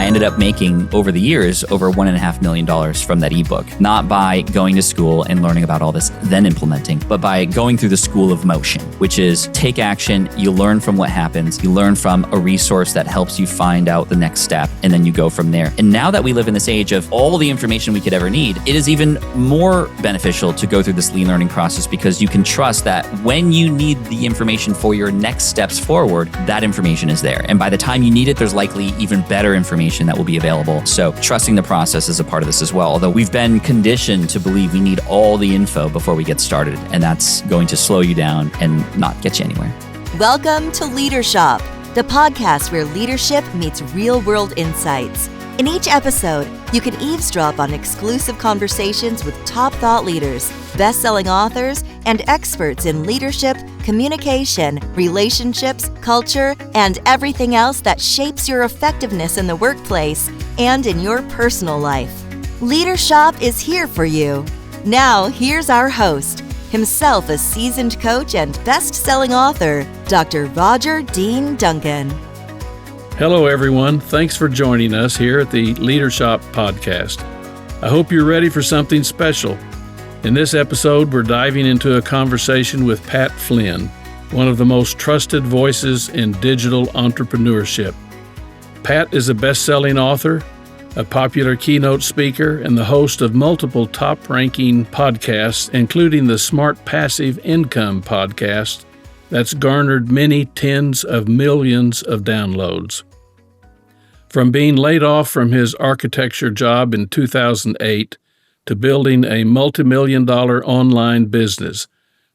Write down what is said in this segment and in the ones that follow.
ended up making over the years over $1.5 million from that ebook, not by going to school and learning about all this, then implementing, but by going through the school of motion, which is take action, you learn from what happens, you learn from a resource that helps you find out the next step, and then you go from there. And now that we live in this age of all the information we could ever need, it is even more beneficial to go through this lean learning process because you can trust that when you need the information for your next steps forward, that information is there. And by the time you need it, there's likely even better information that will be available. So trusting the process is a part of this as well. Although we've been conditioned to believe we need all the info before we get started, and that's going to slow you down and not get you anywhere. Welcome to Leadership, the podcast where leadership meets real-world insights. In each episode, you can eavesdrop on exclusive conversations with top thought leaders, best-selling authors, and experts in leadership, communication, relationships, culture, and everything else that shapes your effectiveness in the workplace and in your personal life. Leadership is here for you. Now, here's our host, himself a seasoned coach and best-selling author, Dr. Roger Dean Duncan. Hello, everyone. Thanks for joining us here at the Leadership Podcast. I hope you're ready for something special. In this episode, we're diving into a conversation with Pat Flynn, one of the most trusted voices in digital entrepreneurship. Pat is a best-selling author, a popular keynote speaker, and the host of multiple top-ranking podcasts, including the Smart Passive Income podcast that's garnered many tens of millions of downloads. From being laid off from his architecture job in 2008 to building a multimillion-dollar online business,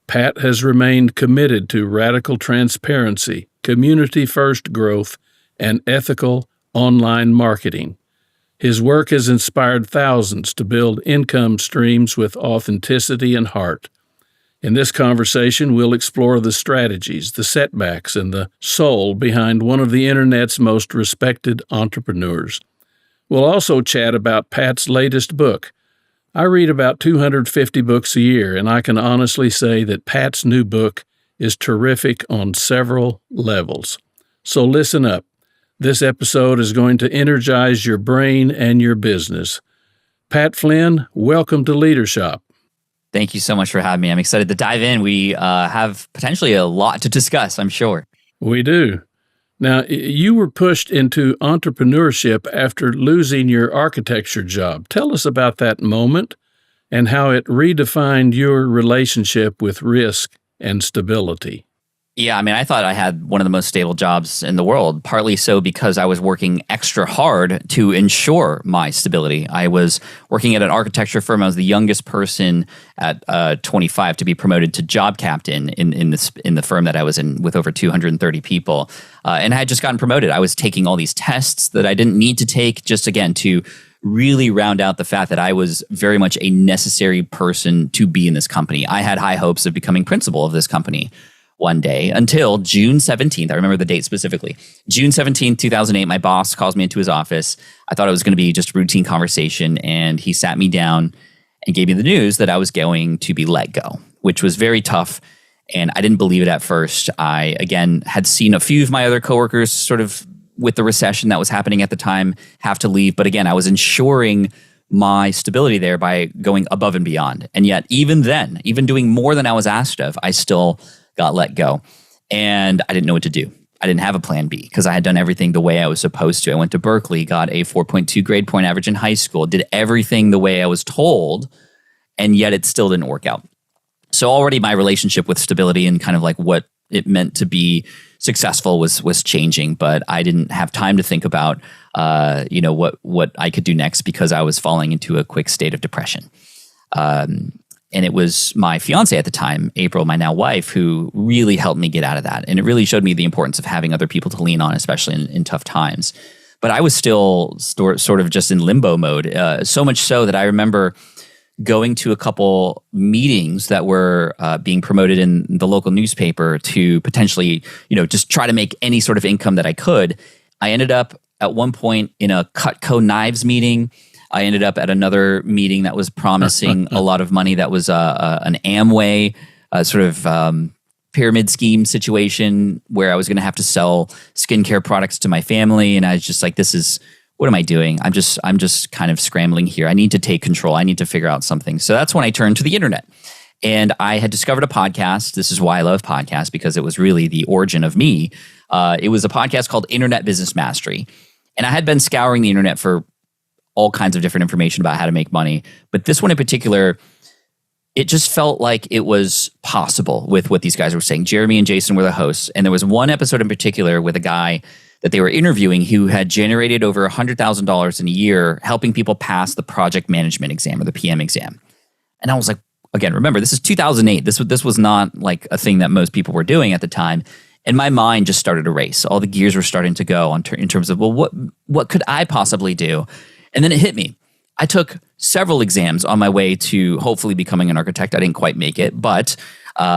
Pat has remained committed to radical transparency, community-first growth, and ethical online marketing. His work has inspired thousands to build income streams with authenticity and heart. In this conversation, we'll explore the strategies, the setbacks, and the soul behind one of the Internet's most respected entrepreneurs. We'll also chat about Pat's latest book. I read about 250 books a year, and I can honestly say that Pat's new book is terrific on several levels. So listen up. This episode is going to energize your brain and your business. Pat Flynn, welcome to Leadership. Thank you so much for having me. I'm excited to dive in. We have potentially a lot to discuss, I'm sure. We do. Now, you were pushed into entrepreneurship after losing your architecture job. Tell us about that moment and how it redefined your relationship with risk and stability. Yeah, I mean, I thought I had one of the most stable jobs in the world, partly so because I was working extra hard to ensure my stability. I was working at an architecture firm. I was the youngest person at 25 to be promoted to job captain in the firm that I was in with over 230 people. And I had just gotten promoted. I was taking all these tests that I didn't need to take, just again to really round out the fact that I was very much a necessary person to be in this company. I had high hopes of becoming principal of this company one day until June 17th. I remember the date specifically. June 17th, 2008, my boss calls me into his office. I thought it was going to be just a routine conversation, and he sat me down and gave me the news that I was going to be let go, which was very tough. And I didn't believe it at first. I, again, had seen a few of my other coworkers sort of with the recession that was happening at the time have to leave. But again, I was ensuring my stability there by going above and beyond. And yet, even then, even doing more than I was asked of, I still got let go. And I didn't know what to do. I didn't have a plan B because I had done everything the way I was supposed to. I went to Berkeley, got a 4.2 grade point average in high school, did everything the way I was told, and yet it still didn't work out. So already my relationship with stability and kind of like what it meant to be successful was changing, but I didn't have time to think about what I could do next because I was falling into a quick state of depression. And it was my fiance at the time, April, my now wife, who really helped me get out of that. And it really showed me the importance of having other people to lean on, especially in tough times. But I was still sort of just in limbo mode, so much so that I remember going to a couple meetings that were being promoted in the local newspaper to potentially, just try to make any sort of income that I could. I ended up at one point in a Cutco Knives meeting. I ended up at another meeting that was promising a lot of money. That was an Amway sort of pyramid scheme situation where I was going to have to sell skincare products to my family. And I was just like, this is what am I doing? I'm just kind of scrambling here. I need to take control. I need to figure out something. So that's when I turned to the internet. And I had discovered a podcast. This is why I love podcasts, because it was really the origin of me. It was a podcast called Internet Business Mastery. And I had been scouring the internet for all kinds of different information about how to make money. But this one in particular, it just felt like it was possible with what these guys were saying. Jeremy and Jason were the hosts. And there was one episode in particular with a guy that they were interviewing who had generated over $100,000 in a year helping people pass the project management exam or the PM exam. And I was like, again, remember, this is 2008. This was not like a thing that most people were doing at the time. And my mind just started to race. All the gears were starting to go in terms of, well, what could I possibly do? And then it hit me. I took several exams on my way to hopefully becoming an architect. I didn't quite make it, but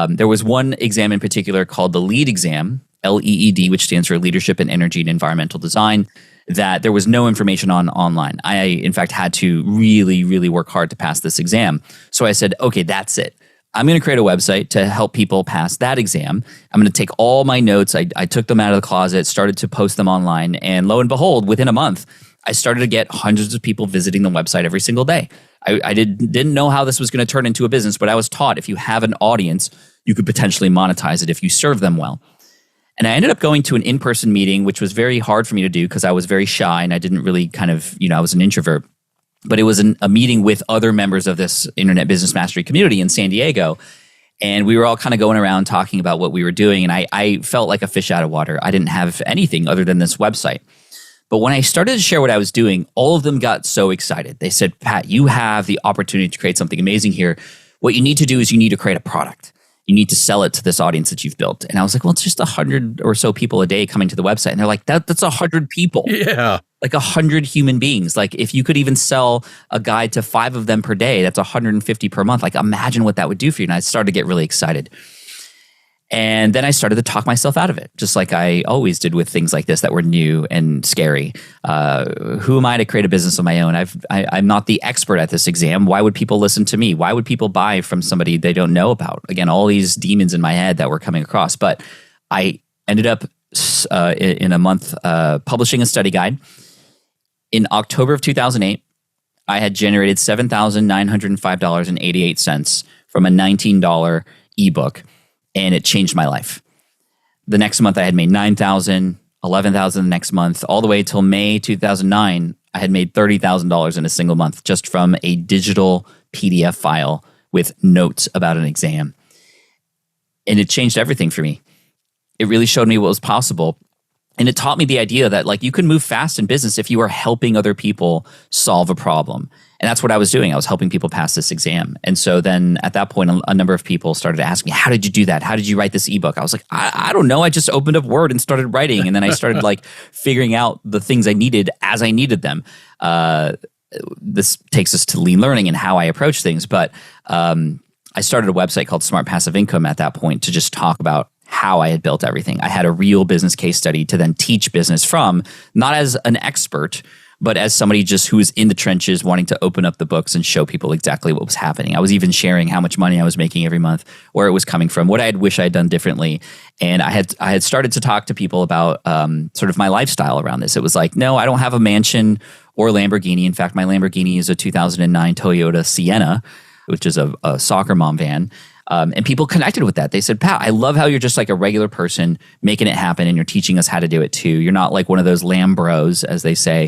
there was one exam in particular called the LEED exam, LEED, which stands for Leadership in Energy and Environmental Design, that there was no information on online. I, in fact, had to really, really work hard to pass this exam. So I said, okay, that's it. I'm going to create a website to help people pass that exam. I'm going to take all my notes. I took them out of the closet, started to post them online, and lo and behold, within a month, I started to get hundreds of people visiting the website every single day. I didn't know how this was going to turn into a business, but I was taught if you have an audience, you could potentially monetize it if you serve them well. And I ended up going to an in-person meeting, which was very hard for me to do because I was very shy and I didn't really I was an introvert. But it was a meeting with other members of this Internet Business Mastery community in San Diego. And we were all kind of going around talking about what we were doing. And I felt like a fish out of water. I didn't have anything other than this website. But when I started to share what I was doing, all of them got so excited. They said, Pat, you have the opportunity to create something amazing here. What you need to do is you need to create a product. You need to sell it to this audience that you've built. And I was like, well, it's just 100 or so people a day coming to the website. And they're like, that's 100 people. Yeah. Like 100 human beings. Like if you could even sell a guide to 5 of them per day, that's 150 per month. Like imagine what that would do for you. And I started to get really excited. And then I started to talk myself out of it, just like I always did with things like this that were new and scary. Who am I to create a business of my own? I'm not the expert at this exam. Why would people listen to me? Why would people buy from somebody they don't know about? Again, all these demons in my head that were coming across. But I ended up in a month publishing a study guide. In October of 2008, I had generated $7,905.88 from a $19 ebook. And it changed my life. The next month I had made $9,000, $11,000 the next month, all the way till May 2009, I had made $30,000 in a single month just from a digital PDF file with notes about an exam. And it changed everything for me. It really showed me what was possible. And it taught me the idea that like you can move fast in business if you are helping other people solve a problem. And that's what I was doing. I was helping people pass this exam. And so then at that point, a number of people started to ask me, how did you do that? How did you write this ebook? I was like, I don't know. I just opened up Word and started writing. And then I started like figuring out the things I needed as I needed them. This takes us to lean learning and how I approach things. But I started a website called Smart Passive Income at that point to just talk about how I had built everything. I had a real business case study to then teach business from, not as an expert, but as somebody just who was in the trenches wanting to open up the books and show people exactly what was happening. I was even sharing how much money I was making every month, where it was coming from, what I had wished I had done differently. And I had started to talk to people about sort of my lifestyle around this. It was like, no, I don't have a mansion or a Lamborghini. In fact, my Lamborghini is a 2009 Toyota Sienna, which is a soccer mom van. And people connected with that. They said, Pat, I love how you're just like a regular person making it happen and you're teaching us how to do it too. You're not like one of those Lambros, as they say.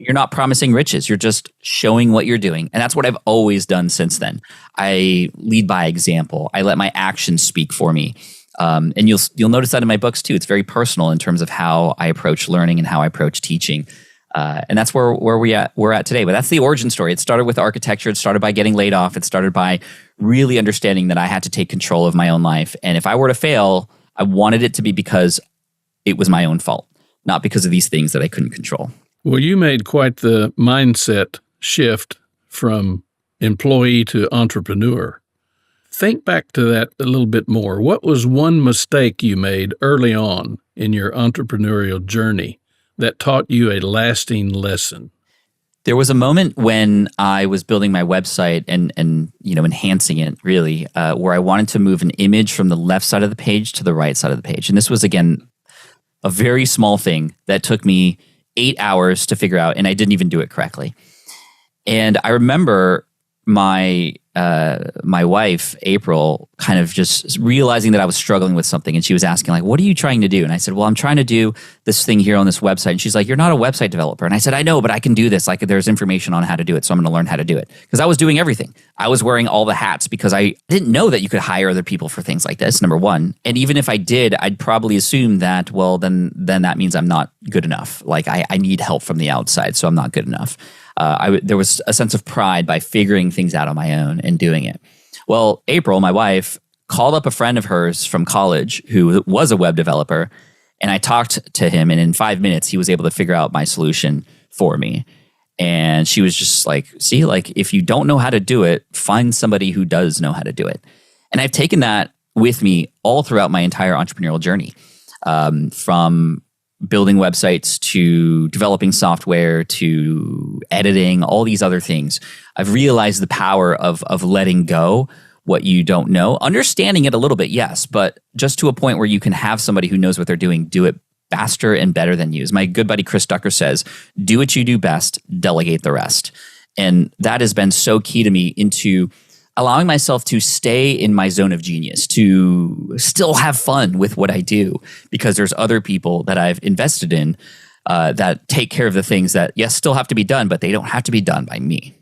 You're not promising riches. You're just showing what you're doing. And that's what I've always done since then. I lead by example. I let my actions speak for me. And you'll notice that in my books too. It's very personal in terms of how I approach learning and how I approach teaching. And that's where we're at today. But that's the origin story. It started with architecture. It started by getting laid off. It started by really understanding that I had to take control of my own life. And if I were to fail, I wanted it to be because it was my own fault, not because of these things that I couldn't control. Well, you made quite the mindset shift from employee to entrepreneur. Think back to that a little bit more. What was one mistake you made early on in your entrepreneurial journey that taught you a lasting lesson? There was a moment when I was building my website and enhancing it really, where I wanted to move an image from the left side of the page to the right side of the page. And this was, again, a very small thing that took me 8 hours to figure out, and I didn't even do it correctly. And I remember my wife, April, kind of just realizing that I was struggling with something, and she was asking, like, what are you trying to do? And I said, well, I'm trying to do this thing here on this website. And she's like, you're not a website developer. And I said, I know, but I can do this. Like, there's information on how to do it, so I'm going to learn how to do it. Because I was doing everything. I was wearing all the hats because I didn't know that you could hire other people for things like this, number one. And even if I did, I'd probably assume that, well, then that means I'm not good enough. Like, I need help from the outside, so I'm not good enough. There was a sense of pride by figuring things out on my own and doing it. Well, April, my wife, called up a friend of hers from college who was a web developer, and I talked to him, and in 5 minutes, he was able to figure out my solution for me. And she was just like, see, like, if you don't know how to do it, find somebody who does know how to do it. And I've taken that with me all throughout my entire entrepreneurial journey, from building websites to developing software to editing, all these other things. I've realized the power of letting go what you don't know, understanding it a little bit, yes, but just to a point where you can have somebody who knows what they're doing do it faster and better than you. As my good buddy Chris Ducker says, do what you do best, delegate the rest. And that has been so key to me into allowing myself to stay in my zone of genius, to still have fun with what I do, because there's other people that I've invested in that take care of the things that, yes, still have to be done, but they don't have to be done by me.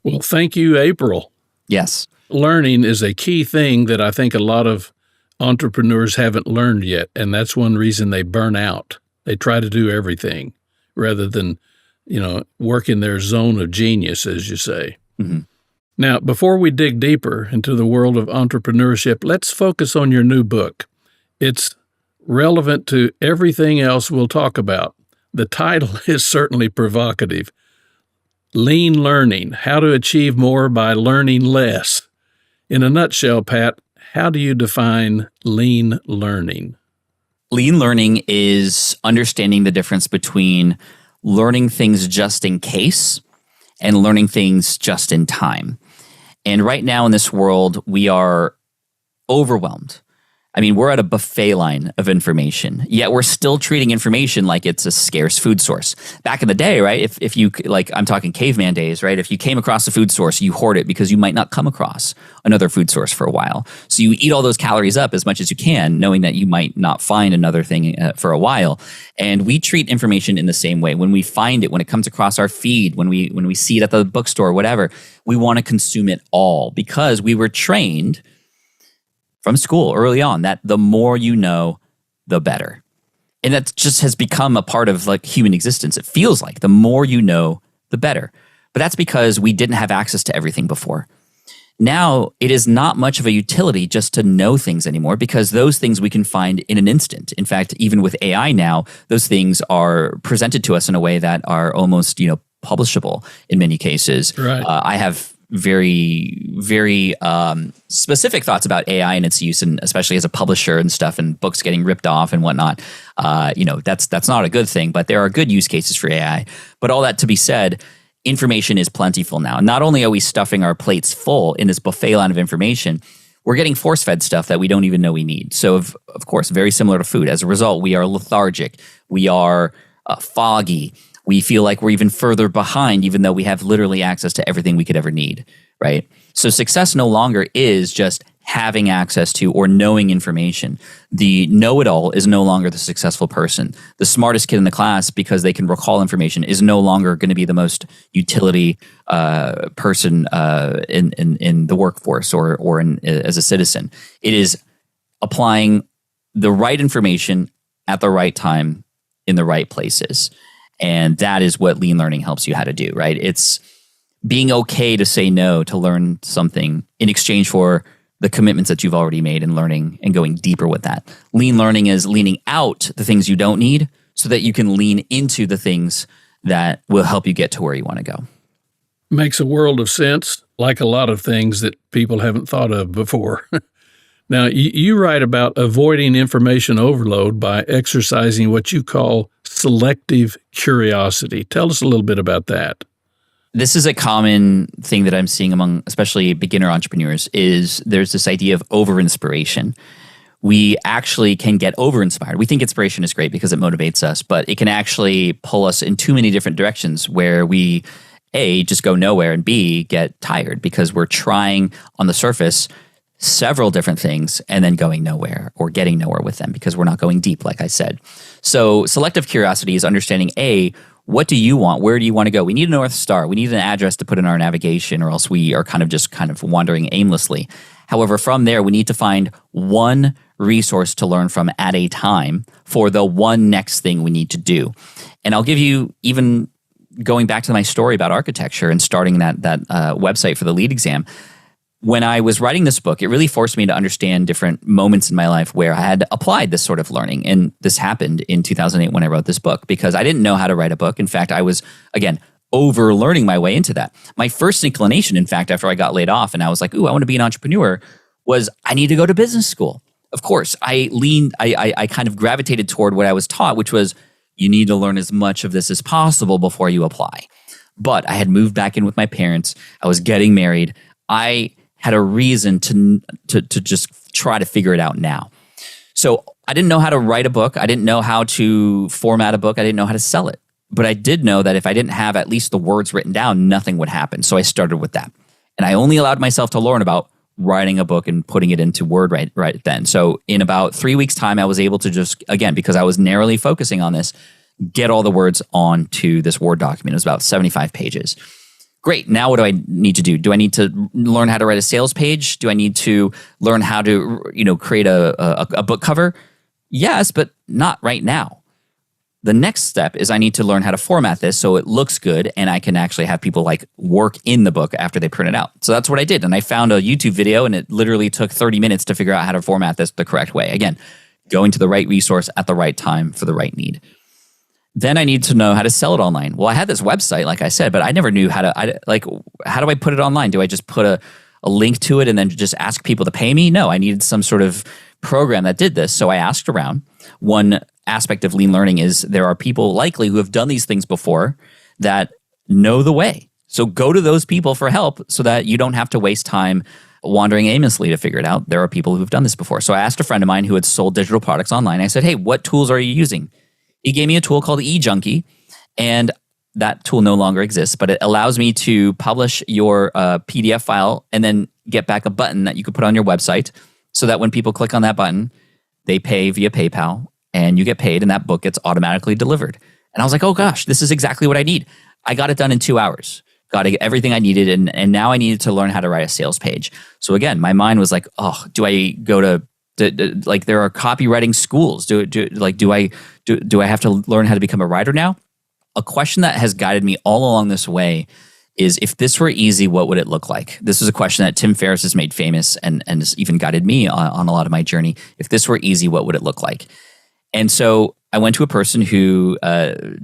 Well, thank you, April. Yes. Learning is a key thing that I think a lot of entrepreneurs haven't learned yet, and that's one reason they burn out. They try to do everything rather than, work in their zone of genius, as you say. Mm-hmm. Now, before we dig deeper into the world of entrepreneurship, let's focus on your new book. It's relevant to everything else we'll talk about. The title is certainly provocative. Lean Learning, How to Achieve More by Learning Less. In a nutshell, Pat, how do you define lean learning? Lean learning is understanding the difference between learning things just in case and learning things just in time. And right now in this world, we are overwhelmed. I mean, we're at a buffet line of information, yet we're still treating information like it's a scarce food source. Back in the day, right, if you, like, I'm talking caveman days, right, if you came across a food source, you hoard it because you might not come across another food source for a while. So you eat all those calories up as much as you can, knowing that you might not find another thing for a while. And we treat information in the same way. When we find it, when it comes across our feed, when we see it at the bookstore, whatever, we want to consume it all because we were trained from school early on that the more you know, the better. And that just has become a part of like human existence. It feels like the more you know, the better. But that's because we didn't have access to everything before. Now, it is not much of a utility just to know things anymore because those things we can find in an instant. In fact, even with AI now, those things are presented to us in a way that are almost, publishable in many cases. Right. I have very, very specific thoughts about AI and its use, and especially as a publisher and stuff, and books getting ripped off and whatnot. That's not a good thing, but there are good use cases for AI. But all that to be said, information is plentiful now. Not only are we stuffing our plates full in this buffet line of information, we're getting force-fed stuff that we don't even know we need. So, of course, very similar to food. As a result, we are lethargic. We are foggy. We feel like we're even further behind, even though we have literally access to everything we could ever need, right? So success no longer is just having access to or knowing information. The know-it-all is no longer the successful person. The smartest kid in the class, because they can recall information, is no longer going to be the most utility person in the workforce or as a citizen. It is applying the right information at the right time in the right places. And that is what lean learning helps you how to do, right? It's being okay to say no to learn something in exchange for the commitments that you've already made and learning and going deeper with that. Lean learning is leaning out the things you don't need so that you can lean into the things that will help you get to where you want to go. Makes a world of sense, like a lot of things that people haven't thought of before. Now, you write about avoiding information overload by exercising what you call selective curiosity. Tell us a little bit about that. This is a common thing that I'm seeing among especially beginner entrepreneurs is there's this idea of over-inspiration we actually can get over-inspired. We think inspiration is great because it motivates us, but it can actually pull us in too many different directions where we, A, just go nowhere, and B, get tired because we're trying on the surface several different things and then going nowhere or getting nowhere with them because we're not going deep, like I said. So selective curiosity is understanding, A, what do you want? Where do you want to go? We need a North Star. We need an address to put in our navigation, or else we are kind of wandering aimlessly. However, from there, we need to find one resource to learn from at a time for the one next thing we need to do. And I'll give you, even going back to my story about architecture and starting that website for the LEAD exam, when I was writing this book, it really forced me to understand different moments in my life where I had applied this sort of learning. And this happened in 2008 when I wrote this book, because I didn't know how to write a book. In fact, I was, again, over-learning my way into that. My first inclination, in fact, after I got laid off and I was like, ooh, I want to be an entrepreneur, was I need to go to business school. Of course, I kind of gravitated toward what I was taught, which was you need to learn as much of this as possible before you apply. But I had moved back in with my parents. I was getting married. I had a reason to just try to figure it out now. So I didn't know how to write a book. I didn't know how to format a book. I didn't know how to sell it. But I did know that if I didn't have at least the words written down, nothing would happen. So I started with that. And I only allowed myself to learn about writing a book and putting it into Word right then. So in about 3 weeks' time, I was able to just, again, because I was narrowly focusing on this, get all the words onto this Word document. It was about 75 pages. Great. Now what do I need to do? Do I need to learn how to write a sales page? Do I need to learn how to, create a book cover? Yes, but not right now. The next step is I need to learn how to format this so it looks good and I can actually have people work in the book after they print it out. So that's what I did. And I found a YouTube video and it literally took 30 minutes to figure out how to format this the correct way. Again, going to the right resource at the right time for the right need. Then I need to know how to sell it online. Well, I had this website, like I said, but I never knew how do I put it online? Do I just put a link to it and then just ask people to pay me? No, I needed some sort of program that did this. So I asked around. One aspect of lean learning is there are people likely who have done these things before that know the way. So go to those people for help so that you don't have to waste time wandering aimlessly to figure it out. There are people who've done this before. So I asked a friend of mine who had sold digital products online. I said, hey, what tools are you using? He gave me a tool called eJunkie, and that tool no longer exists, but it allows me to publish your PDF file and then get back a button that you could put on your website so that when people click on that button, they pay via PayPal and you get paid and that book gets automatically delivered. And I was like, oh gosh, this is exactly what I need. I got it done in 2 hours, got everything I needed, and now I needed to learn how to write a sales page. So again, my mind was like, oh, do I go to there are copywriting schools. Do I have to learn how to become a writer now? A question that has guided me all along this way is, if this were easy, what would it look like? This is a question that Tim Ferriss has made famous and has even guided me on a lot of my journey. If this were easy, what would it look like? And so I went to a person who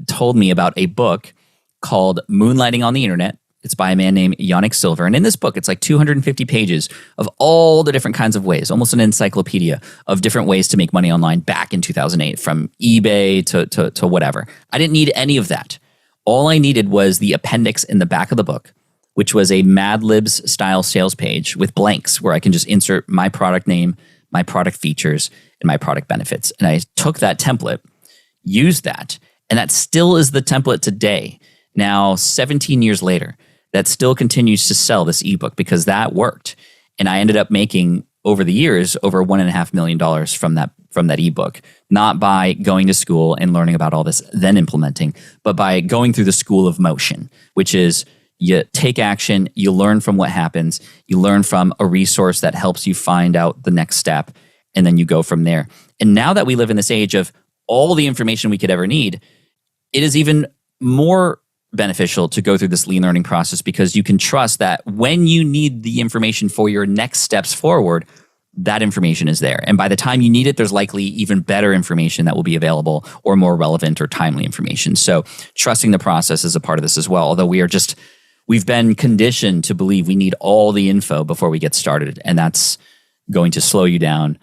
told me about a book called Moonlighting on the Internet. It's by a man named Yannick Silver. And in this book, it's 250 pages of all the different kinds of ways, almost an encyclopedia of different ways to make money online back in 2008, from eBay to whatever. I didn't need any of that. All I needed was the appendix in the back of the book, which was a Mad Libs style sales page with blanks where I can just insert my product name, my product features, and my product benefits. And I took that template, used that, and that still is the template today. Now, 17 years later, that still continues to sell this ebook because that worked. And I ended up making, over the years, over $1.5 million from that ebook, not by going to school and learning about all this, then implementing, but by going through the school of motion, which is you take action, you learn from what happens, you learn from a resource that helps you find out the next step, and then you go from there. And now that we live in this age of all the information we could ever need, it is even more beneficial to go through this lean learning process, because you can trust that when you need the information for your next steps forward, that information is there. And by the time you need it, there's likely even better information that will be available, or more relevant or timely information. So trusting the process is a part of this as well. Although we've been conditioned to believe we need all the info before we get started. And that's going to slow you down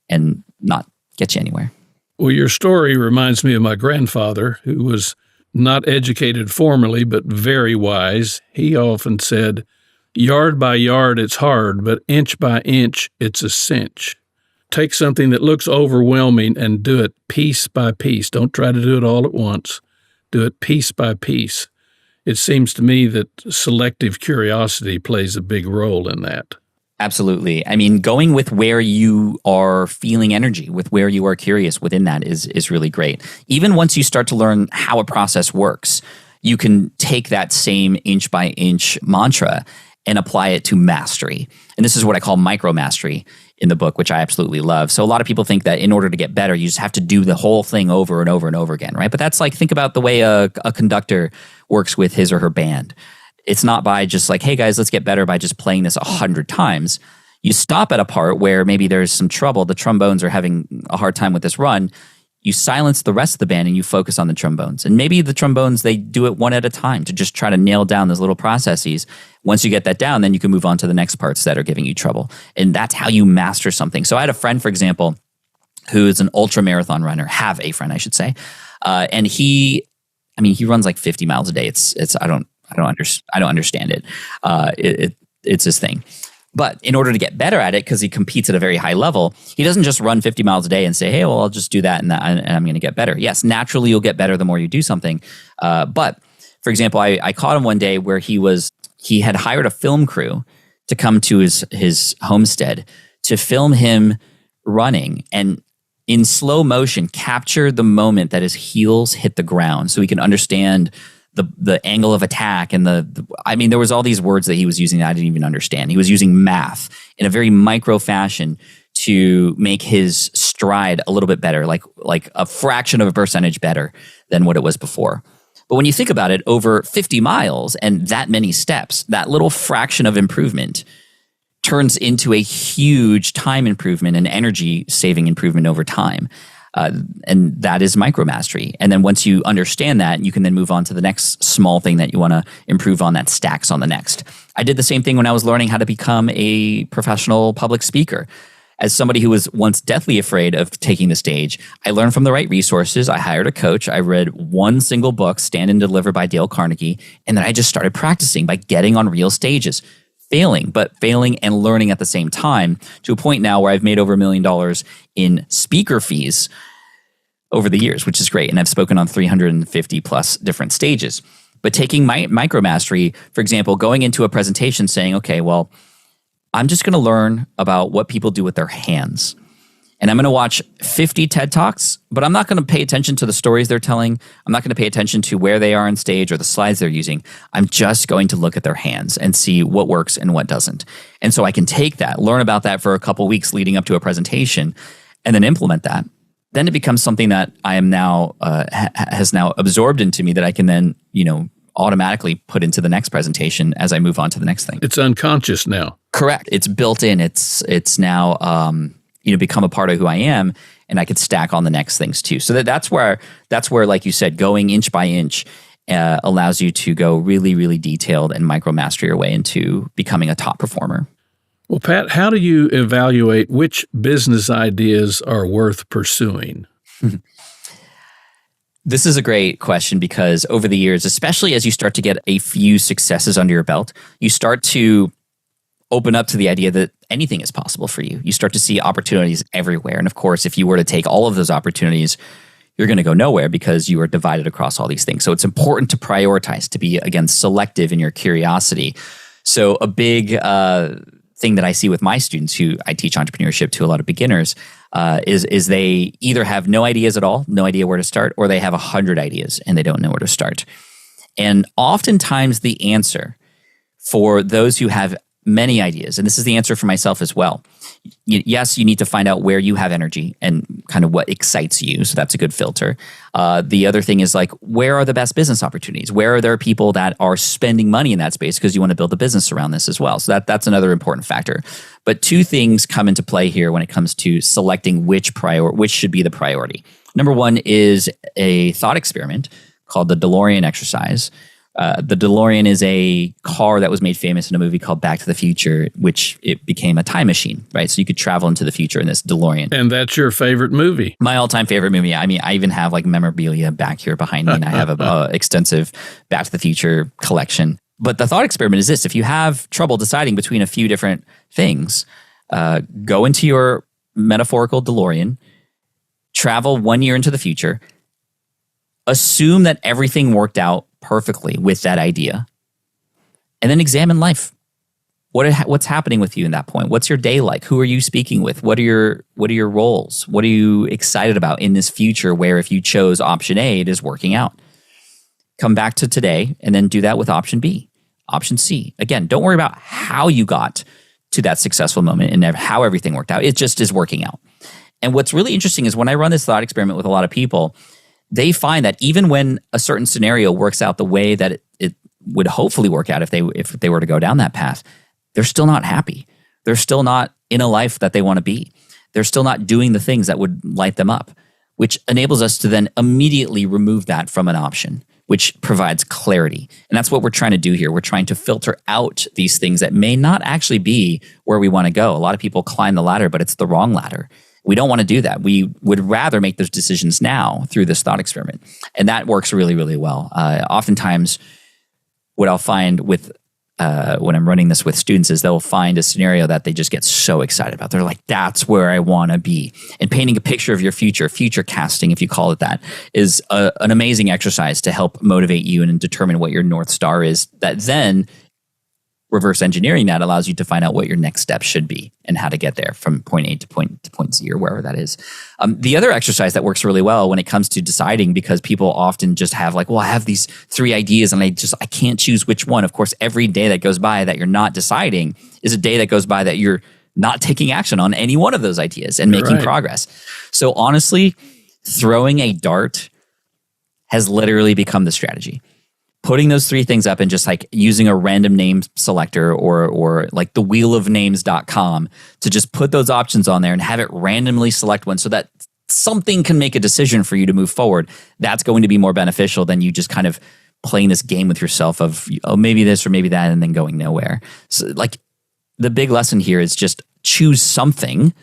and not get you anywhere. Well, your story reminds me of my grandfather, who was not educated formally, but very wise. He often said, yard by yard, it's hard, but inch by inch, it's a cinch. take something that looks overwhelming and do it piece by piece. Don't try to do it all at once. Do it piece by piece. It seems to me that selective curiosity plays a big role in that. Absolutely. I mean, going with where you are feeling energy, with where you are curious within that is really great. Even once you start to learn how a process works, you can take that same inch by inch mantra and apply it to mastery. And this is what I call micro mastery in the book, which I absolutely love. So a lot of people think that in order to get better, you just have to do the whole thing over and over and over again, right? But that's like, think about the way a conductor works with his or her band. It's not by just like, hey guys, let's get better by just playing this 100 times. You stop at a part where maybe there's some trouble. The trombones are having a hard time with this run. You silence the rest of the band and you focus on the trombones. And maybe the trombones, they do it one at a time to just try to nail down those little processes. Once you get that down, then you can move on to the next parts that are giving you trouble. And that's how you master something. So I had a friend, for example, who is an ultra marathon runner, have a friend, I should say. And he runs like 50 miles a day. I don't understand it. It's his thing. But in order to get better at it, because he competes at a very high level, he doesn't just run 50 miles a day and say, hey, well, I'll just do that and I'm going to get better. Yes, naturally you'll get better the more you do something. But for example, I caught him one day where he had hired a film crew to come to his homestead to film him running and in slow motion capture the moment that his heels hit the ground so he can understand the angle of attack and there was all these words that he was using that I didn't even understand. He was using math in a very micro fashion to make his stride a little bit better, like a fraction of a percentage better than what it was before. But when you think about it, over 50 miles and that many steps, that little fraction of improvement turns into a huge time improvement and energy saving improvement over time. And that is micromastery. And then once you understand that, you can then move on to the next small thing that you want to improve on that stacks on the next. I did the same thing when I was learning how to become a professional public speaker. As somebody who was once deathly afraid of taking the stage, I learned from the right resources. I hired a coach. I read one single book, Stand and Deliver by Dale Carnegie. And then I just started practicing by getting on real stages. Failing and learning at the same time, to a point now where I've made over $1 million in speaker fees over the years, which is great. And I've spoken on 350 plus different stages. But taking my micromastery, for example, going into a presentation saying, okay, well, I'm just going to learn about what people do with their hands. And I'm going to watch 50 TED Talks, but I'm not going to pay attention to the stories they're telling. I'm not going to pay attention to where they are on stage or the slides they're using. I'm just going to look at their hands and see what works and what doesn't. And so I can take that, learn about that for a couple weeks leading up to a presentation, and then implement that. Then it becomes something that I am now, has now absorbed into me that I can then, automatically put into the next presentation as I move on to the next thing. It's unconscious now. Correct. It's built in. It's now, become a part of who I am, and I could stack on the next things too. So that's where, like you said, going inch by inch allows you to go really, really detailed and micro-master your way into becoming a top performer. Well, Pat, how do you evaluate which business ideas are worth pursuing? This is a great question because over the years, especially as you start to get a few successes under your belt, you start to open up to the idea that anything is possible for you. You start to see opportunities everywhere. And of course, if you were to take all of those opportunities, you're going to go nowhere because you are divided across all these things. So it's important to prioritize, to be, again, selective in your curiosity. So a big thing that I see with my students, who I teach entrepreneurship to a lot of beginners, is they either have no ideas at all, no idea where to start, or they have 100 ideas and they don't know where to start. And oftentimes the answer for those who have many ideas, and this is the answer for myself as well. Yes, you need to find out where you have energy and kind of what excites you. So that's a good filter. The other thing is like, where are the best business opportunities? Where are there people that are spending money in that space because you want to build a business around this as well? So that's another important factor. But two things come into play here when it comes to selecting which should be the priority. Number one is a thought experiment called the DeLorean exercise. The DeLorean is a car that was made famous in a movie called Back to the Future, which it became a time machine, right? So you could travel into the future in this DeLorean. And that's your favorite movie? My all-time favorite movie. I mean, I even have like memorabilia back here behind me, and I have a extensive Back to the Future collection. But the thought experiment is this: if you have trouble deciding between a few different things, go into your metaphorical DeLorean, travel 1 year into the future, assume that everything worked out perfectly with that idea, and then examine life. What's happening with you in that point? What's your day like? Who are you speaking with? What are your roles? What are you excited about in this future where if you chose option A, it is working out? Come back to today and then do that with option B, option C. Again, don't worry about how you got to that successful moment and how everything worked out. It just is working out. And what's really interesting is when I run this thought experiment with a lot of people, they find that even when a certain scenario works out the way that it would hopefully work out if they were to go down that path, they're still not happy. They're still not in a life that they want to be. They're still not doing the things that would light them up, which enables us to then immediately remove that from an option, which provides clarity. And that's what we're trying to do here. We're trying to filter out these things that may not actually be where we want to go. A lot of people climb the ladder, but it's the wrong ladder. We don't want to do that. We would rather make those decisions now through this thought experiment. And that works really, really well. Oftentimes, what I'll find with when I'm running this with students is they'll find a scenario that they just get so excited about. They're like, that's where I want to be. And painting a picture of your future casting, if you call it that, is an amazing exercise to help motivate you and determine what your North Star is. That then reverse engineering that allows you to find out what your next step should be and how to get there from point A to point Z or wherever that is. The other exercise that works really well when it comes to deciding, because people often just have like, well, I have these 3 ideas and I can't choose which one. Of course, every day that goes by that you're not deciding is a day that goes by that you're not taking action on any one of those ideas and making progress. So honestly, throwing a dart has literally become the strategy. Putting those 3 things up and just like using a random name selector or like the wheelofnames.com to just put those options on there and have it randomly select one so that something can make a decision for you to move forward. That's going to be more beneficial than you just kind of playing this game with yourself of, oh, maybe this or maybe that, and then going nowhere. So like the big lesson here is just choose something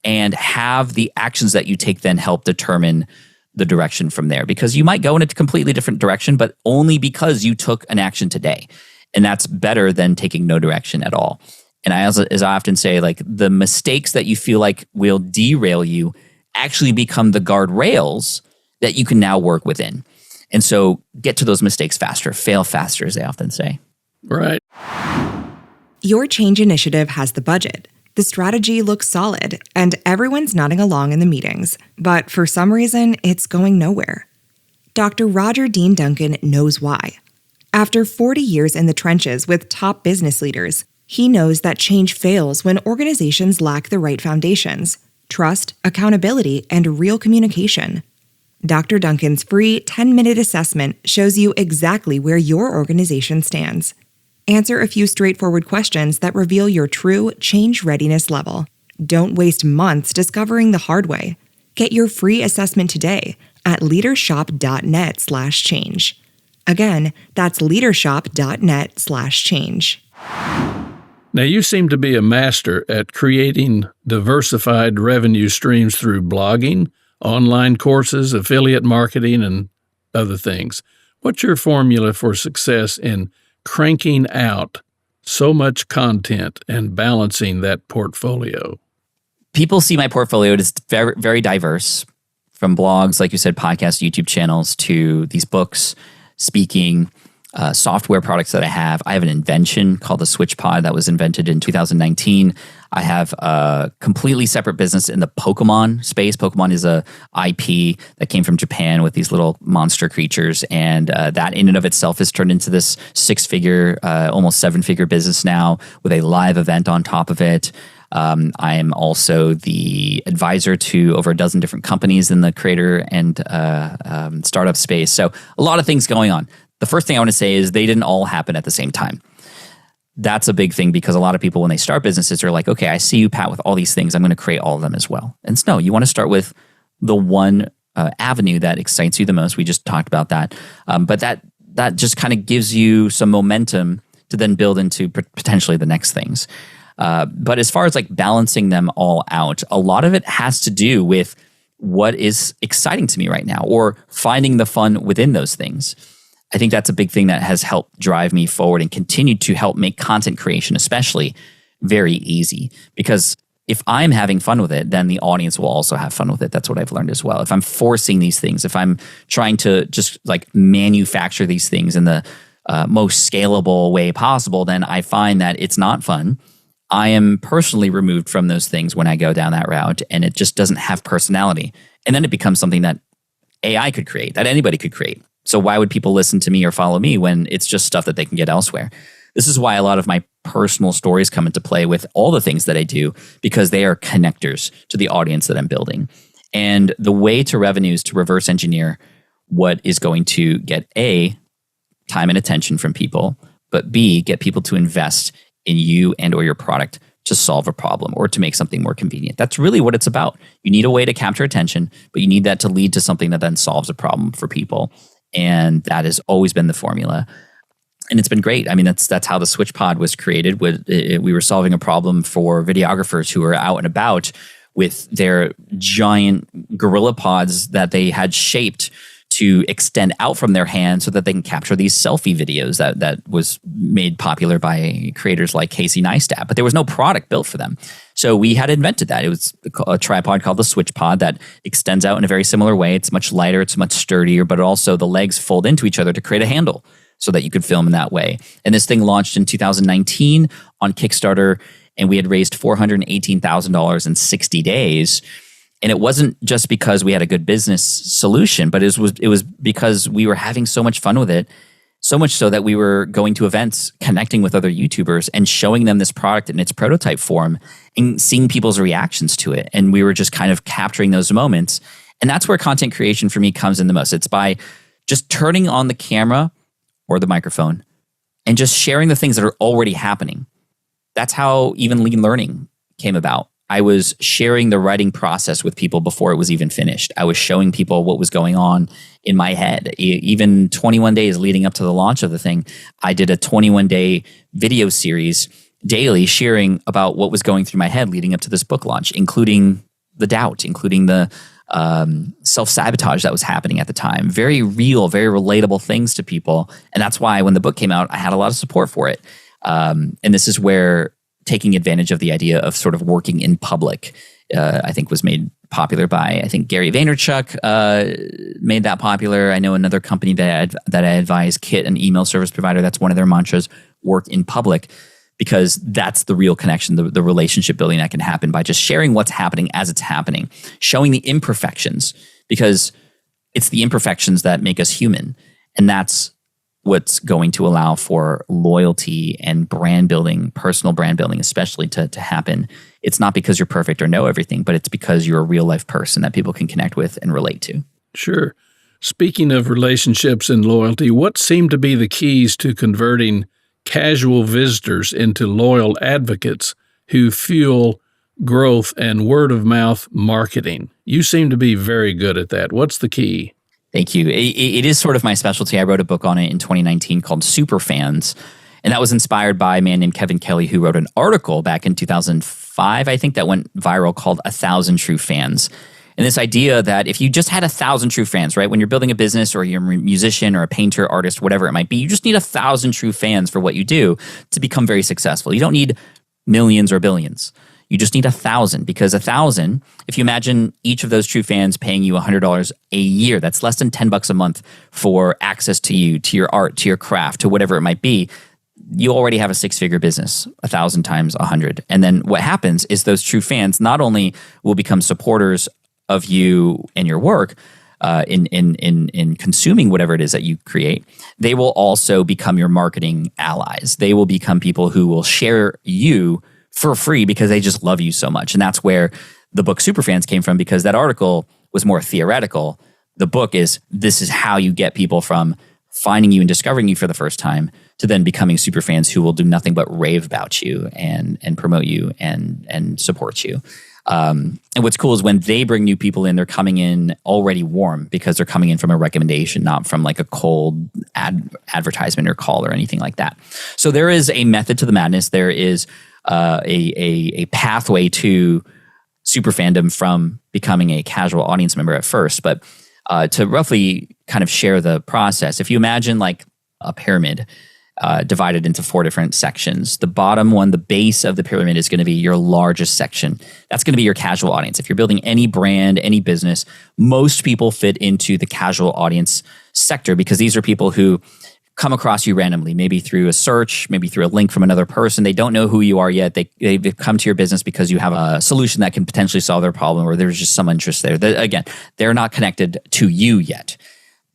and have the actions that you take then help determine the direction from there, because you might go in a completely different direction, but only because you took an action today. And that's better than taking no direction at all. And as I often say, like the mistakes that you feel like will derail you actually become the guardrails that you can now work within. And so get to those mistakes faster, fail faster, as they often say. Right. Your change initiative has the budget. The strategy looks solid, and everyone's nodding along in the meetings, but for some reason, it's going nowhere. Dr. Roger Dean Duncan knows why. After 40 years in the trenches with top business leaders, he knows that change fails when organizations lack the right foundations: trust, accountability, and real communication. Dr. Duncan's free 10-minute assessment shows you exactly where your organization stands. Answer a few straightforward questions that reveal your true change readiness level. Don't waste months discovering the hard way. Get your free assessment today at leadershop.net/change. Again, that's leadershop.net/change. Now, you seem to be a master at creating diversified revenue streams through blogging, online courses, affiliate marketing, and other things. What's your formula for success in cranking out so much content and balancing that portfolio? People see my portfolio as very, very diverse, from blogs, like you said, podcasts, YouTube channels, to these books, speaking, software products that I have. I have an invention called the SwitchPod that was invented in 2019. I have a completely separate business in the Pokemon space. Pokemon is a IP that came from Japan with these little monster creatures, and that in and of itself has turned into this 6-figure, almost 7-figure business now with a live event on top of it. I am also the advisor to over a dozen different companies in the creator and startup space. So a lot of things going on. The first thing I want to say is they didn't all happen at the same time. That's a big thing, because a lot of people, when they start businesses, are like, okay, I see you, Pat, with all these things. I'm going to create all of them as well. And so, no, you want to start with the one avenue that excites you the most. We just talked about that. But that just kind of gives you some momentum to then build into potentially the next things. But as far as like balancing them all out, a lot of it has to do with what is exciting to me right now, or finding the fun within those things. I think that's a big thing that has helped drive me forward and continue to help make content creation, especially, very easy. Because if I'm having fun with it, then the audience will also have fun with it. That's what I've learned as well. If I'm forcing these things, if I'm trying to just like manufacture these things in the most scalable way possible, then I find that it's not fun. I am personally removed from those things when I go down that route, and it just doesn't have personality. And then it becomes something that AI could create, that anybody could create. So why would people listen to me or follow me when it's just stuff that they can get elsewhere? This is why a lot of my personal stories come into play with all the things that I do, because they are connectors to the audience that I'm building. And the way to revenue is to reverse engineer what is going to get A, time and attention from people, but B, get people to invest in you and or your product to solve a problem or to make something more convenient. That's really what it's about. You need a way to capture attention, but you need that to lead to something that then solves a problem for people. And that has always been the formula. And it's been great. I mean, that's how the Switch Pod was created. We were solving a problem for videographers who were out and about with their giant gorilla pods that they had shaped to extend out from their hands so that they can capture these selfie videos that was made popular by creators like Casey Neistat. But there was no product built for them. So we had invented that. It was a tripod called the Switch Pod that extends out in a very similar way. It's much lighter, it's much sturdier, but also the legs fold into each other to create a handle so that you could film in that way. And this thing launched in 2019 on Kickstarter, and we had raised $418,000 in 60 days. And it wasn't just because we had a good business solution, but it was because we were having so much fun with it, so much so that we were going to events, connecting with other YouTubers and showing them this product in its prototype form and seeing people's reactions to it. And we were just kind of capturing those moments. And that's where content creation for me comes in the most. It's by just turning on the camera or the microphone and just sharing the things that are already happening. That's how even Lean Learning came about. I was sharing the writing process with people before it was even finished. I was showing people what was going on in my head. Even 21 days leading up to the launch of the thing, I did a 21-day video series daily sharing about what was going through my head leading up to this book launch, including the doubt, including the self-sabotage that was happening at the time. Very real, very relatable things to people. And that's why when the book came out, I had a lot of support for it. And this is where taking advantage of the idea of sort of working in public, I think was made popular by, I think Gary Vaynerchuk made that popular. I know another company that I advise, Kit, an email service provider, that's one of their mantras, work in public, because that's the real connection, the relationship building that can happen by just sharing what's happening as it's happening, showing the imperfections, because it's the imperfections that make us human. And that's what's going to allow for loyalty and brand building, personal brand building especially, to happen. It's not because you're perfect or know everything, but it's because you're a real life person that people can connect with and relate to. Sure. Speaking of relationships and loyalty, what seem to be the keys to converting casual visitors into loyal advocates who fuel growth and word of mouth marketing? You seem to be very good at that. What's the key? Thank you. It is sort of my specialty. I wrote a book on it in 2019 called Superfans, and that was inspired by a man named Kevin Kelly who wrote an article back in 2005, I think, that went viral called 1,000 True Fans. And this idea that if you just had 1,000 true fans, right, when you're building a business or you're a musician or a painter, artist, whatever it might be, you just need 1,000 true fans for what you do to become very successful. You don't need millions or billions. You just need 1,000, because 1,000, if you imagine each of those true fans paying you $100 a year, that's less than $10 a month for access to you, to your art, to your craft, to whatever it might be. You already have a six-figure business, 1,000 times 100. And then what happens is those true fans not only will become supporters of you and your work in consuming whatever it is that you create, they will also become your marketing allies. They will become people who will share you for free because they just love you so much. And that's where the book Superfans came from, because that article was more theoretical. The book this is how you get people from finding you and discovering you for the first time to then becoming superfans who will do nothing but rave about you and promote you and support you. And what's cool is when they bring new people in, they're coming in already warm because they're coming in from a recommendation, not from like a cold advertisement or call or anything like that. So there is a method to the madness. There is a pathway to super fandom from becoming a casual audience member at first. But to roughly kind of share the process, if you imagine like a pyramid, divided into 4 different sections. The bottom one, the base of the pyramid, is going to be your largest section. That's going to be your casual audience. If you're building any brand, any business, most people fit into the casual audience sector because these are people who come across you randomly, maybe through a search, maybe through a link from another person. They don't know who you are yet. They've come to your business because you have a solution that can potentially solve their problem, or there's just some interest there. Again, they're not connected to you yet.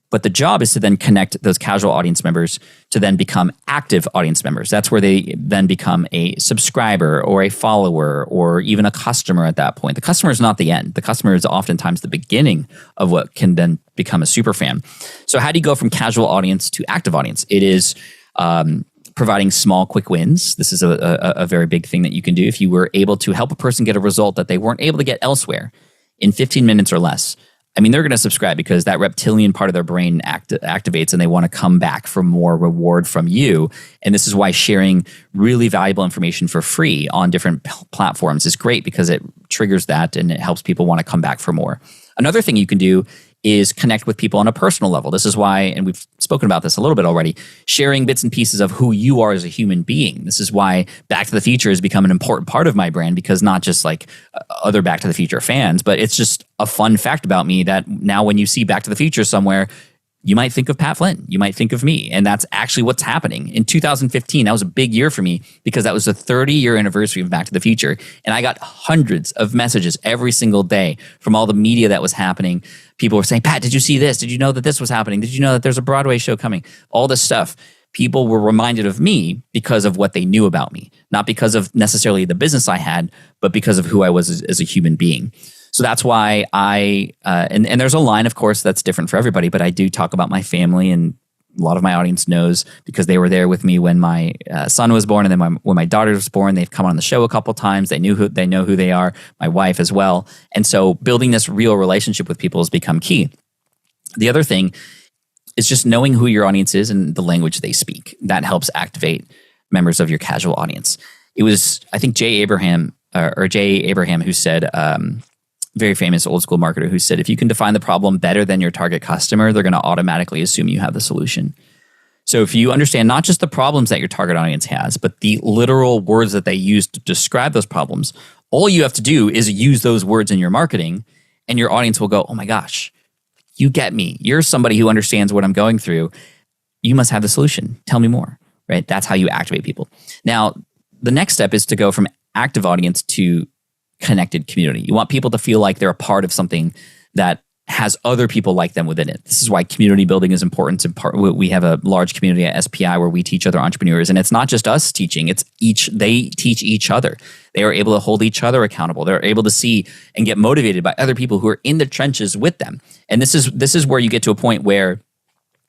But the job is to then connect those casual audience members to then become active audience members. That's where they then become a subscriber or a follower or even a customer at that point. The customer is not the end. The customer is oftentimes the beginning of what can then become a super fan. So how do you go from casual audience to active audience? It is providing small, quick wins. This is a very big thing that you can do. If you were able to help a person get a result that they weren't able to get elsewhere in 15 minutes or less, I mean, they're going to subscribe because that reptilian part of their brain activates and they want to come back for more reward from you. And this is why sharing really valuable information for free on different platforms is great because it triggers that and it helps people want to come back for more. Another thing you can do is connect with people on a personal level. This is why, and we've spoken about this a little bit already, sharing bits and pieces of who you are as a human being. This is why Back to the Future has become an important part of my brand, because not just like other Back to the Future fans, but it's just a fun fact about me that now when you see Back to the Future somewhere, you might think of Pat Flynn. You might think of me. And that's actually what's happening. In 2015, that was a big year for me because that was the 30-year anniversary of Back to the Future. And I got hundreds of messages every single day from all the media that was happening. People were saying, Pat, did you see this? Did you know that this was happening? Did you know that there's a Broadway show coming? All this stuff. People were reminded of me because of what they knew about me. Not because of necessarily the business I had, but because of who I was as a human being. So that's why and there's a line, of course, that's different for everybody, but I do talk about my family, and a lot of my audience knows because they were there with me when my son was born, and then when my daughter was born. They've come on the show a couple times. They know who they are, my wife as well. And so building this real relationship with people has become key. The other thing is just knowing who your audience is and the language they speak. That helps activate members of your casual audience. It was, I think, Jay Abraham who said, very famous old school marketer, who said, if you can define the problem better than your target customer, they're going to automatically assume you have the solution. So if you understand not just the problems that your target audience has, but the literal words that they use to describe those problems, all you have to do is use those words in your marketing, and your audience will go, oh my gosh, you get me. You're somebody who understands what I'm going through. You must have the solution. Tell me more, right? That's how you activate people. Now, the next step is to go from active audience to connected community. You want people to feel like they're a part of something that has other people like them within it. This is why community building is important. We have a large community at SPI where we teach other entrepreneurs, and it's not just us teaching, they teach each other. They are able to hold each other accountable. They're able to see and get motivated by other people who are in the trenches with them. And this is where you get to a point where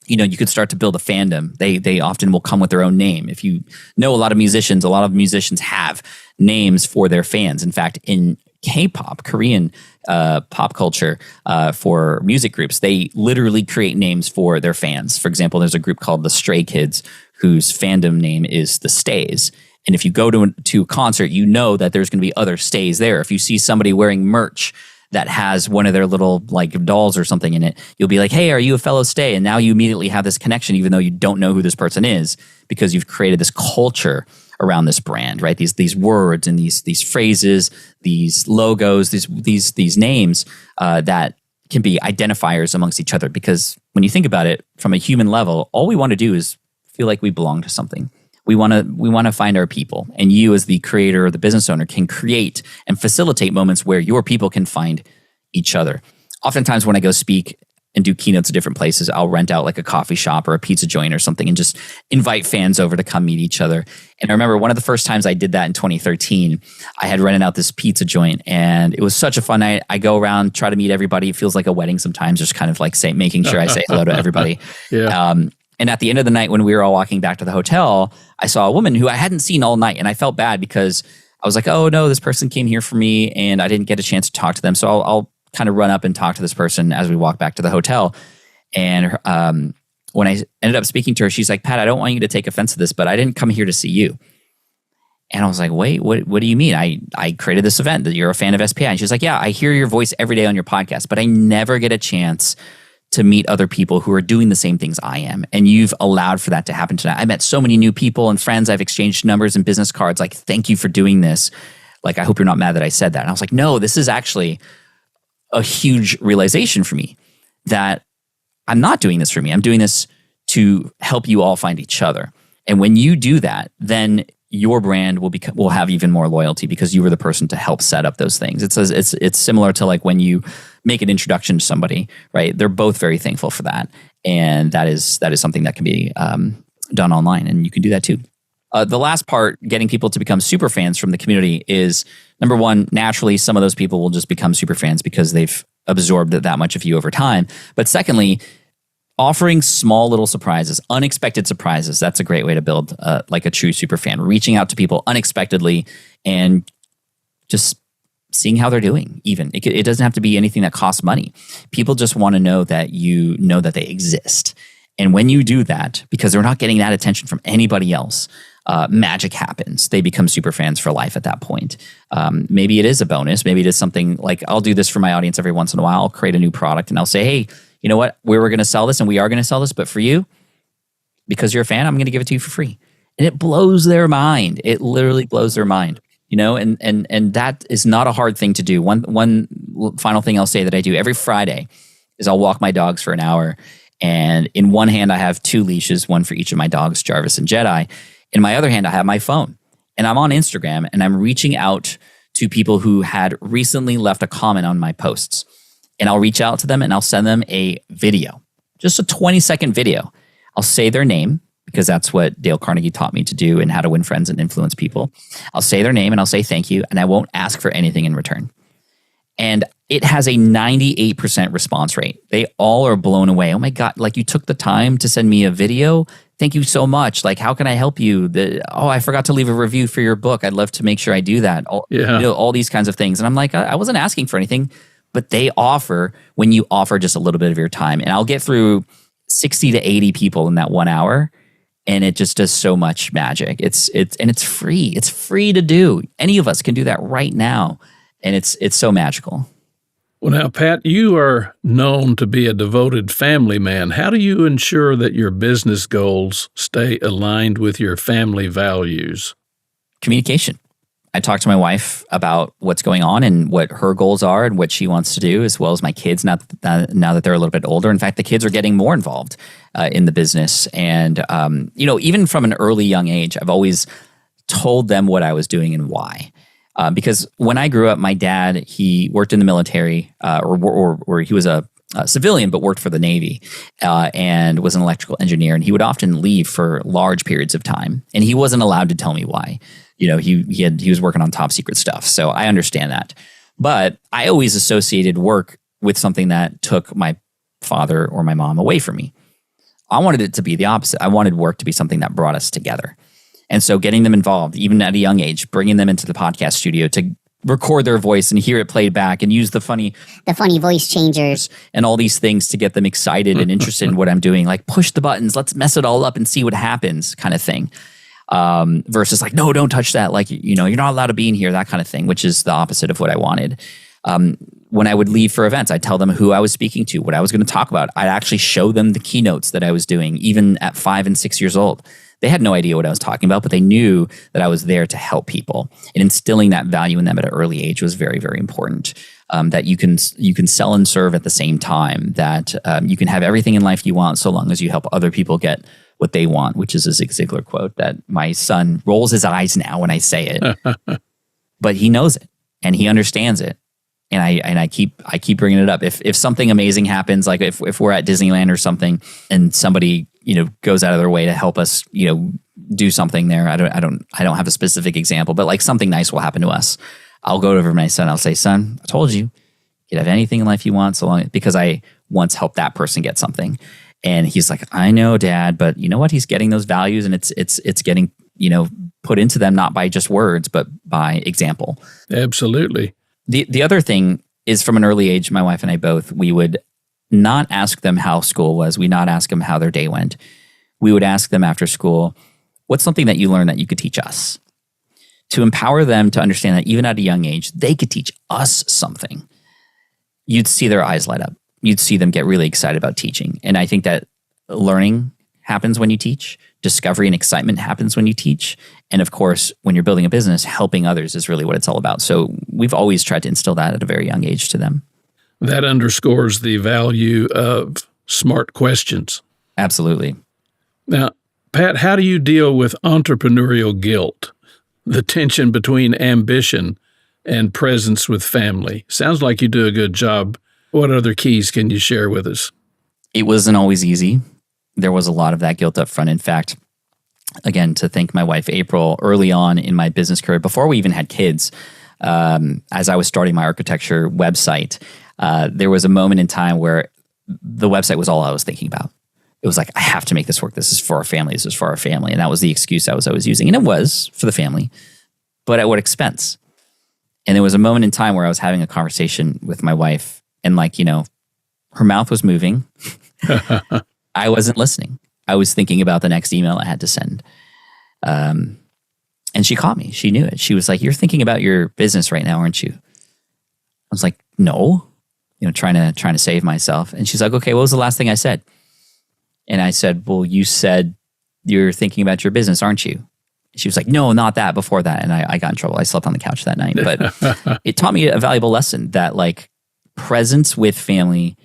you could start to build a fandom. They often will come with their own name. If you know a lot of musicians have names for their fans. In fact, in K-pop, Korean pop culture, for music groups, they literally create names for their fans. For example, there's a group called the Stray Kids whose fandom name is the Stays. And if you go to a concert, you know that there's going to be other Stays there. If you see somebody wearing merch that has one of their little like dolls or something in it, you'll be like, hey, are you a fellow Stay? And now you immediately have this connection, even though you don't know who this person is, because you've created this culture around this brand, right? These words and these phrases, these logos, these names that can be identifiers amongst each other. Because when you think about it from a human level, all we want to do is feel like we belong to something. We want to find our people, and you as the creator or the business owner can create and facilitate moments where your people can find each other. Oftentimes when I go speak and do keynotes at different places, I'll rent out like a coffee shop or a pizza joint or something and just invite fans over to come meet each other. And I remember one of the first times I did that in 2013, I had rented out this pizza joint, and it was such a fun night. I go around, try to meet everybody. It feels like a wedding sometimes, just kind of like making sure I say hello to everybody. Yeah. And at the end of the night, when we were all walking back to the hotel, I saw a woman who I hadn't seen all night. And I felt bad because I was like, oh no, this person came here for me and I didn't get a chance to talk to them. So I'll kind of run up and talk to this person as we walk back to the hotel. And when I ended up speaking to her, she's like, Pat, I don't want you to take offense to this, but I didn't come here to see you. And I was like, wait, what do you mean? I created this event that you're a fan of SPI. And she's like, yeah, I hear your voice every day on your podcast, but I never get a chance to meet other people who are doing the same things I am. And you've allowed for that to happen tonight. I met so many new people and friends. I've exchanged numbers and business cards. Like, thank you for doing this. Like, I hope you're not mad that I said that. And I was like, no, this is actually a huge realization for me that I'm not doing this for me. I'm doing this to help you all find each other. And when you do that, then your brand will have even more loyalty because you were the person to help set up those things. It's similar to like when you make an introduction to somebody, right? They're both very thankful for that, and that is something that can be done online, and you can do that too. The last part, getting people to become super fans from the community, is number one, naturally, some of those people will just become super fans because they've absorbed that much of you over time. But secondly, offering small little surprises, unexpected surprises. That's a great way to build like a true super fan. Reaching out to people unexpectedly and just seeing how they're doing. Even it doesn't have to be anything that costs money. People just want to know that you know that they exist. And when you do that, because they're not getting that attention from anybody else, magic happens. They become super fans for life at that point. Maybe it is a bonus. Maybe it is something like, I'll do this for my audience every once in a while. I'll create a new product and I'll say, hey, you know what? We were going to sell this and we are going to sell this, but for you, because you're a fan, I'm going to give it to you for free. And it blows their mind. It literally blows their mind, you know, and that is not a hard thing to do. One final thing I'll say that I do every Friday is I'll walk my dogs for an hour. And in one hand, I have 2 leashes, one for each of my dogs, Jarvis and Jedi. In my other hand, I have my phone, and I'm on Instagram, and I'm reaching out to people who had recently left a comment on my posts. And I'll reach out to them and I'll send them a video, just a 20-second video. I'll say their name because that's what Dale Carnegie taught me to do and how to win friends and influence people. I'll say their name and I'll say thank you, and I won't ask for anything in return. And it has a 98% response rate. They all are blown away. Oh my God, like you took the time to send me a video. Thank you so much. Like, how can I help you? I forgot to leave a review for your book. I'd love to make sure I do that. All these kinds of things. And I'm like, I wasn't asking for anything. But they offer when you offer just a little bit of your time. And I'll get through 60 to 80 people in that 1 hour. And it just does so much magic. It's free. It's free to do. Any of us can do that right now. And it's so magical. Well, now, Pat, you are known to be a devoted family man. How do you ensure that your business goals stay aligned with your family values? Communication. I talk to my wife about what's going on and what her goals are and what she wants to do, as well as my kids now that they're a little bit older. In fact, the kids are getting more involved in the business. And, even from an early young age, I've always told them what I was doing and why. Because when I grew up, my dad, he worked in the military or he was a civilian, but worked for the Navy and was an electrical engineer. And he would often leave for large periods of time. And he wasn't allowed to tell me why. You know, he was working on top secret stuff. So I understand that. But I always associated work with something that took my father or my mom away from me. I wanted it to be the opposite. I wanted work to be something that brought us together. And so getting them involved, even at a young age, bringing them into the podcast studio to record their voice and hear it played back and use the funny voice changers and all these things to get them excited and interested in what I'm doing. Like, push the buttons, let's mess it all up and see what happens kind of thing. Versus like, no, don't touch that. Like, you're not allowed to be in here, that kind of thing, which is the opposite of what I wanted. When I would leave for events, I'd tell them who I was speaking to, what I was going to talk about. I'd actually show them the keynotes that I was doing, even at 5 and 6 years old. They had no idea what I was talking about, but they knew that I was there to help people. And instilling that value in them at an early age was very, very important. That you can sell and serve at the same time. That you can have everything in life you want so long as you help other people get what they want, which is a Zig Ziglar quote that my son rolls his eyes now when I say it. But he knows it and he understands it. And I keep bringing it up. If something amazing happens, like if we're at Disneyland or something, and somebody goes out of their way to help us do something there. I don't have a specific example, but like something nice will happen to us. I'll go over to my son. I'll say, son, I told you, you can have anything in life you want, so long because I once helped that person get something. And he's like, I know, Dad, but you know what? He's getting those values, and it's getting put into them not by just words, but by example. Absolutely. The other thing is, from an early age, my wife and I both, we would not ask them how school was. We not ask them how their day went. We would ask them after school, what's something that you learned that you could teach us? To empower them to understand that even at a young age, they could teach us something. You'd see their eyes light up. you'd see them get really excited about teaching. And I think that learning happens when you teach. Discovery and excitement happens when you teach. And of course, when you're building a business, helping others is really what it's all about. So we've always tried to instill that at a very young age to them. That underscores the value of smart questions. Absolutely. Now, Pat, how do you deal with entrepreneurial guilt, the tension between ambition and presence with family? Sounds like you do a good job. What other keys can you share with us? It wasn't always easy. There was a lot of that guilt up front. In fact, again, to thank my wife, April, early on in my business career, before we even had kids, as I was starting my architecture website, there was a moment in time where the website was all I was thinking about. It was like, I have to make this work. This is for our family. This is for our family. And that was the excuse I was always using. And it was for the family, but at what expense? And there was a moment in time where I was having a conversation with my wife and her mouth was moving. I wasn't listening. I was thinking about the next email I had to send. And she caught me. She knew it. She was like, you're thinking about your business right now, aren't you? I was like, no, trying to save myself. And she's like, okay, what was the last thing I said? And I said, well, you said you're thinking about your business, aren't you? She was like, no, not that, before that. And I got in trouble. I slept on the couch that night. But it taught me a valuable lesson that presence with family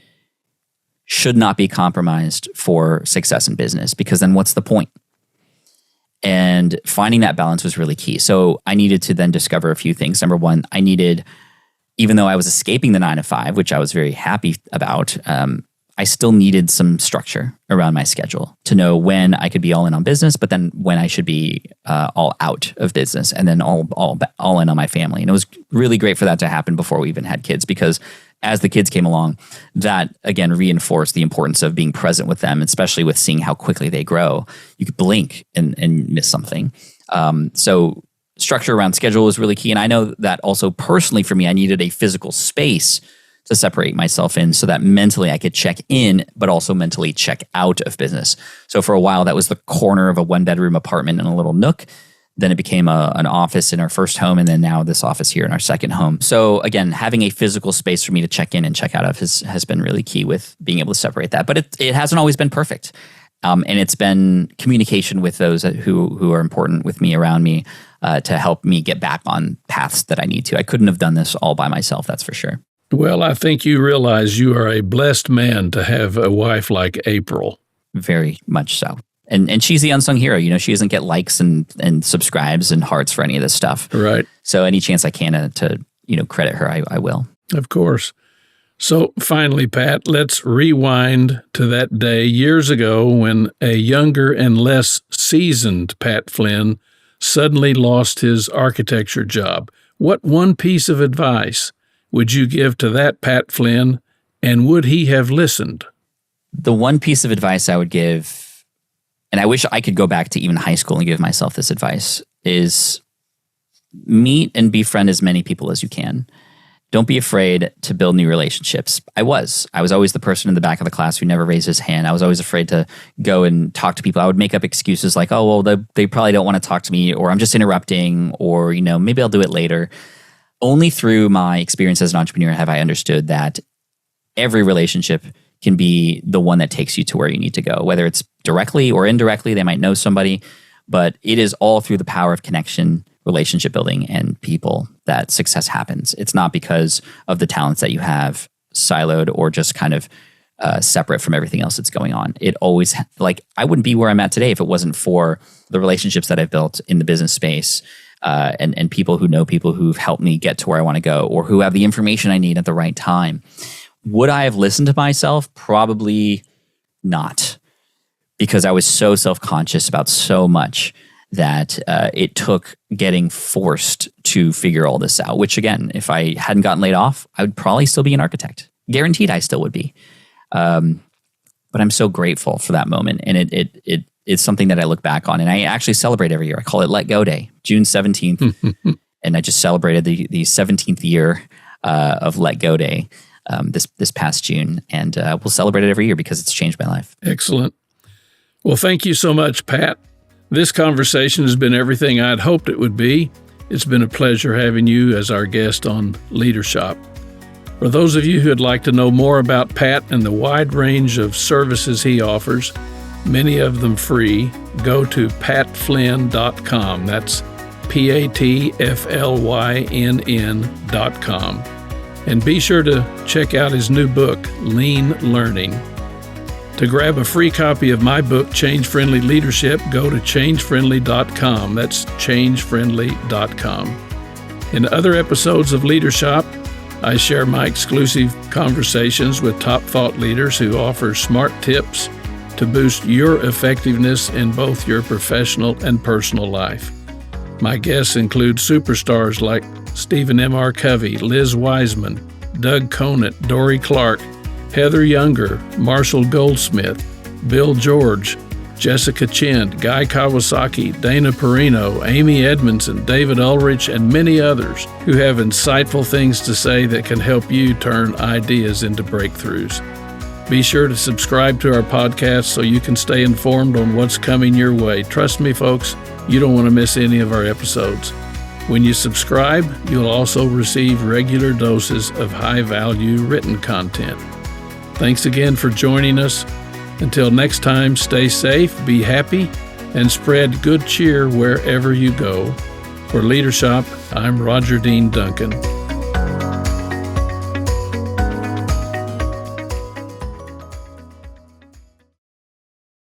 should not be compromised for success in business, because then what's the point? And finding that balance was really key. So I needed to then discover a few things. Number one, even though I was escaping the 9 to 5, which I was very happy about, I still needed some structure around my schedule to know when I could be all in on business, but then when I should be all out of business, and then all in on my family. And it was really great for that to happen before we even had kids, because as the kids came along, that again reinforced the importance of being present with them, especially with seeing how quickly they grow. You could blink and miss something. So structure around schedule was really key. And I know that also personally for me, I needed a physical space to separate myself in so that mentally I could check in, but also mentally check out of business. So for a while, that was the corner of a 1-bedroom apartment in a little nook. Then it became an office in our first home, and then now this office here in our second home. So again, having a physical space for me to check in and check out of has been really key with being able to separate that. But it hasn't always been perfect. And it's been communication with those who are important with me, around me, to help me get back on paths that I need to. I couldn't have done this all by myself, that's for sure. Well, I think you realize you are a blessed man to have a wife like April. Very much so. And she's the unsung hero. She doesn't get likes and subscribes and hearts for any of this stuff. Right. So any chance I can to credit her, I will. Of course. So finally, Pat, let's rewind to that day years ago when a younger and less seasoned Pat Flynn suddenly lost his architecture job. What one piece of advice would you give to that Pat Flynn, and would he have listened? The one piece of advice I would give, and I wish I could go back to even high school and give myself this advice, is meet and befriend as many people as you can. Don't be afraid to build new relationships. I was always the person in the back of the class who never raised his hand. I was always afraid to go and talk to people. I would make up excuses like, oh, well, they probably don't want to talk to me, or I'm just interrupting, or, maybe I'll do it later. Only through my experience as an entrepreneur have I understood that every relationship can be the one that takes you to where you need to go, whether it's directly or indirectly. They might know somebody, but it is all through the power of connection, relationship building, and people that success happens. It's not because of the talents that you have siloed or just kind of separate from everything else that's going on. It always, I wouldn't be where I'm at today if it wasn't for the relationships that I've built in the business space, and people who know people who've helped me get to where I want to go, or who have the information I need at the right time. Would I have listened to myself? Probably not, because I was so self-conscious about so much that it took getting forced to figure all this out, which again, if I hadn't gotten laid off, I would probably still be an architect. Guaranteed I still would be. But I'm so grateful for that moment. And it's something that I look back on, and I actually celebrate every year. I call it Let Go Day, June 17th. And I just celebrated the 17th year of Let Go Day this past June. And we'll celebrate it every year because it's changed my life. Excellent. Well, thank you so much, Pat. This conversation has been everything I'd hoped it would be. It's been a pleasure having you as our guest on Leadership. For those of you who would like to know more about Pat and the wide range of services he offers, many of them free, go to patflynn.com. That's patflynn.com. And be sure to check out his new book, Lean Learning. To grab a free copy of my book, Change Friendly Leadership, go to changefriendly.com. That's changefriendly.com. In other episodes of Leadership, I share my exclusive conversations with top thought leaders who offer smart tips to boost your effectiveness in both your professional and personal life. My guests include superstars like Stephen M.R. Covey, Liz Wiseman, Doug Conant, Dory Clark, Heather Younger, Marshall Goldsmith, Bill George, Jessica Chind, Guy Kawasaki, Dana Perino, Amy Edmondson, David Ulrich, and many others who have insightful things to say that can help you turn ideas into breakthroughs. Be sure to subscribe to our podcast so you can stay informed on what's coming your way. Trust me, folks, you don't want to miss any of our episodes. When you subscribe, you'll also receive regular doses of high-value written content. Thanks again for joining us. Until next time, stay safe, be happy, and spread good cheer wherever you go. For Leadership, I'm Roger Dean Duncan.